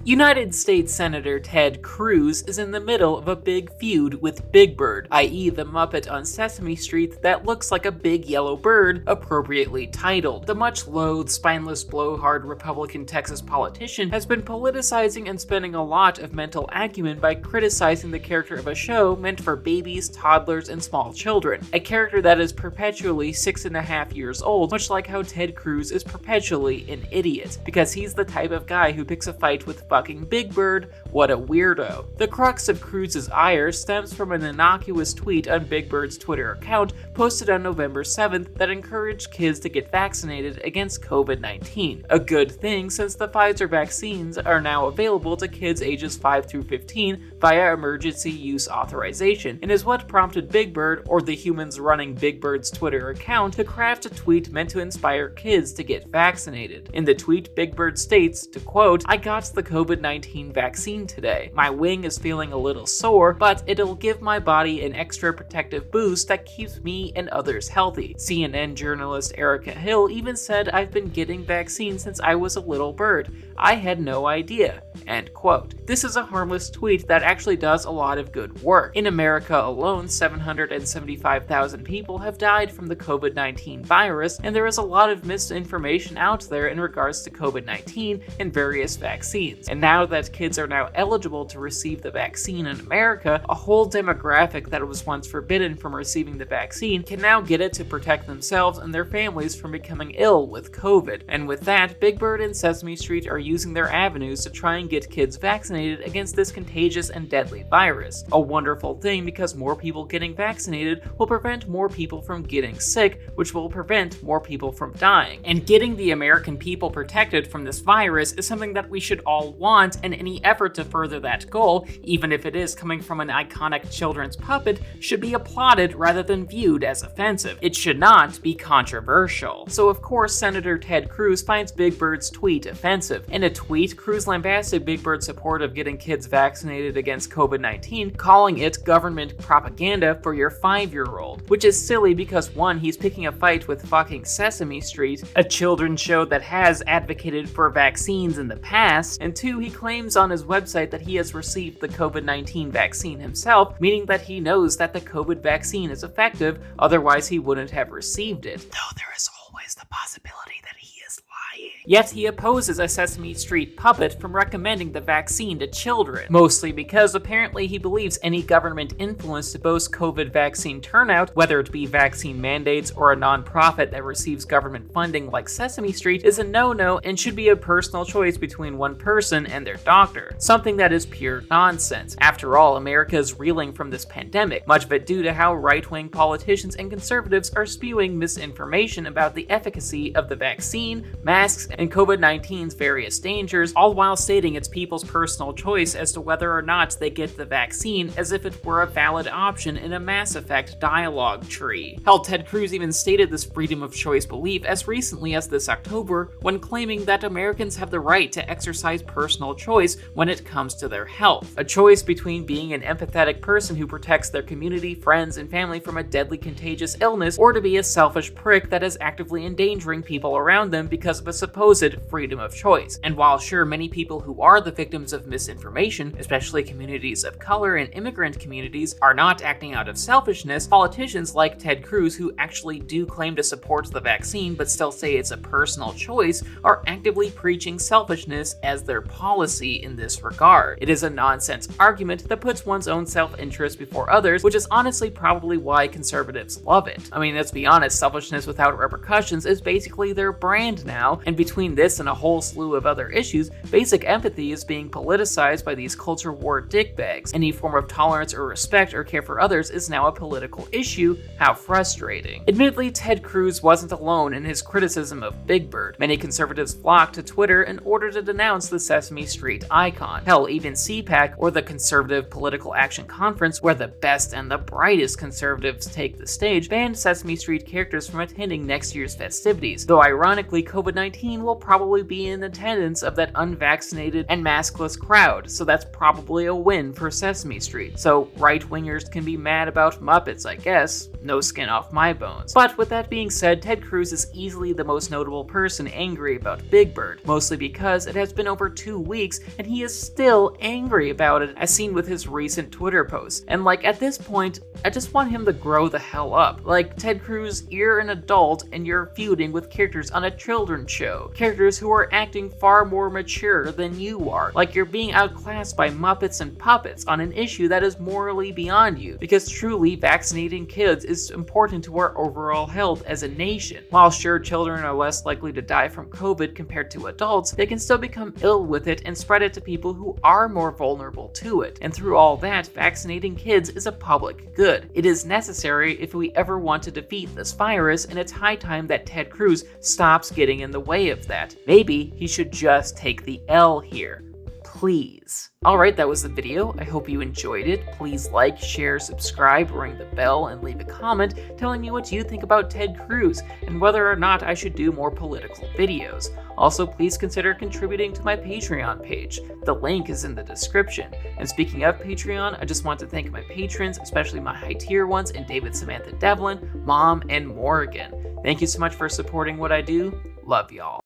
United States Senator Ted Cruz is in the middle of a big feud with Big Bird, i.e. the Muppet on Sesame Street that looks like a big yellow bird, appropriately titled. The much-loathed, spineless, blowhard Republican Texas politician has been politicizing and spending a lot of mental acumen by criticizing the character of a show meant for babies, toddlers, and small children. A character that is perpetually 6.5 years old, much like how Ted Cruz is perpetually an idiot, because he's the type of guy who picks a fight with fucking Big Bird. What a weirdo. The crux of Cruz's ire stems from an innocuous tweet on Big Bird's Twitter account posted on November 7th that encouraged kids to get vaccinated against COVID-19. A good thing, since the Pfizer vaccines are now available to kids ages 5 through 15 via emergency use authorization, and is what prompted Big Bird, or the humans running Big Bird's Twitter account, to craft a tweet meant to inspire kids to get vaccinated. In the tweet, Big Bird states, to quote, "I got the COVID-19 vaccine today. My wing is feeling a little sore, but it'll give my body an extra protective boost that keeps me and others healthy." CNN journalist Erica Hill even said, "I've been getting vaccines since I was a little bird. I had no idea." End quote. This is a harmless tweet that actually does a lot of good work. In America alone, 775,000 people have died from the COVID-19 virus, and there is a lot of misinformation out there in regards to COVID-19 and various vaccines. And now that kids are now eligible to receive the vaccine in America, a whole demographic that was once forbidden from receiving the vaccine can now get it to protect themselves and their families from becoming ill with COVID. And with that, Big Bird and Sesame Street are using their avenues to try and get kids vaccinated against this contagious and deadly virus. A wonderful thing, because more people getting vaccinated will prevent more people from getting sick, which will prevent more people from dying. And getting the American people protected from this virus is something that we should all want, and any effort to further that goal, even if it is coming from an iconic children's puppet, should be applauded rather than viewed as offensive. It should not be controversial. So of course, Senator Ted Cruz finds Big Bird's tweet offensive. In a tweet, Cruz lambasted Big Bird's support of getting kids vaccinated against COVID-19, calling it government propaganda for your 5-year-old, which is silly because one, he's picking a fight with fucking Sesame Street, a children's show that has advocated for vaccines in the past, and two, he claims on his website that he has received the COVID-19 vaccine himself, meaning that he knows that the COVID vaccine is effective, otherwise he wouldn't have received it. Though there is always the possibility that he is lying. Yet he opposes a Sesame Street puppet from recommending the vaccine to children, mostly because apparently he believes any government influence to boost COVID vaccine turnout, whether it be vaccine mandates or a non-profit that receives government funding like Sesame Street, is a no-no and should be a personal choice between one person and their doctor, something that is pure nonsense. After all, America is reeling from this pandemic, much of it due to how right-wing politicians and conservatives are spewing misinformation about the efficacy of the vaccine, masks, and COVID-19's various dangers, all while stating it's people's personal choice as to whether or not they get the vaccine, as if it were a valid option in a Mass Effect dialogue tree. Hell, Ted Cruz even stated this freedom of choice belief as recently as this October, when claiming that Americans have the right to exercise personal choice when it comes to their health. A choice between being an empathetic person who protects their community, friends, and family from a deadly contagious illness, or to be a selfish prick that is actively endangering people around them because of a supposed freedom of choice. And while sure, many people who are the victims of misinformation, especially communities of color and immigrant communities, are not acting out of selfishness, politicians like Ted Cruz, who actually do claim to support the vaccine but still say it's a personal choice, are actively preaching selfishness as their policy in this regard. It is a nonsense argument that puts one's own self-interest before others, which is honestly probably why conservatives love it. I mean, let's be honest, selfishness without repercussions is basically their brand now, and between this and a whole slew of other issues, basic empathy is being politicized by these culture war dickbags. Any form of tolerance or respect or care for others is now a political issue. How frustrating. Admittedly, Ted Cruz wasn't alone in his criticism of Big Bird. Many conservatives flocked to Twitter in order to denounce the Sesame Street icon. Hell, even CPAC, or the Conservative Political Action Conference, where the best and the brightest conservatives take the stage, banned Sesame Street characters from attending next year's festivities, though ironically, COVID-19 Dean will probably be in attendance of that unvaccinated and maskless crowd, so that's probably a win for Sesame Street. So right-wingers can be mad about Muppets, I guess. No skin off my bones. But with that being said, Ted Cruz is easily the most notable person angry about Big Bird, mostly because it has been over 2 weeks and he is still angry about it, as seen with his recent Twitter posts. And at this point, I just want him to grow the hell up. Ted Cruz, you're an adult and you're feuding with characters on a children's show. Characters who are acting far more mature than you are. You're being outclassed by Muppets and puppets on an issue that is morally beyond you. Because truly, vaccinating kids is important to our overall health as a nation. While sure, children are less likely to die from COVID compared to adults, they can still become ill with it and spread it to people who are more vulnerable to it. And through all that, vaccinating kids is a public good. It is necessary if we ever want to defeat this virus, and it's high time that Ted Cruz stops getting in the way of that. Maybe he should just take the L here. Please. Alright, that was the video. I hope you enjoyed it. Please like, share, subscribe, ring the bell, and leave a comment telling me what you think about Ted Cruz and whether or not I should do more political videos. Also, please consider contributing to my Patreon page. The link is in the description. And speaking of Patreon, I just want to thank my patrons, especially my high tier ones, and David, Samantha, Devlin, Mom, and Morgan. Thank you so much for supporting what I do. Love y'all.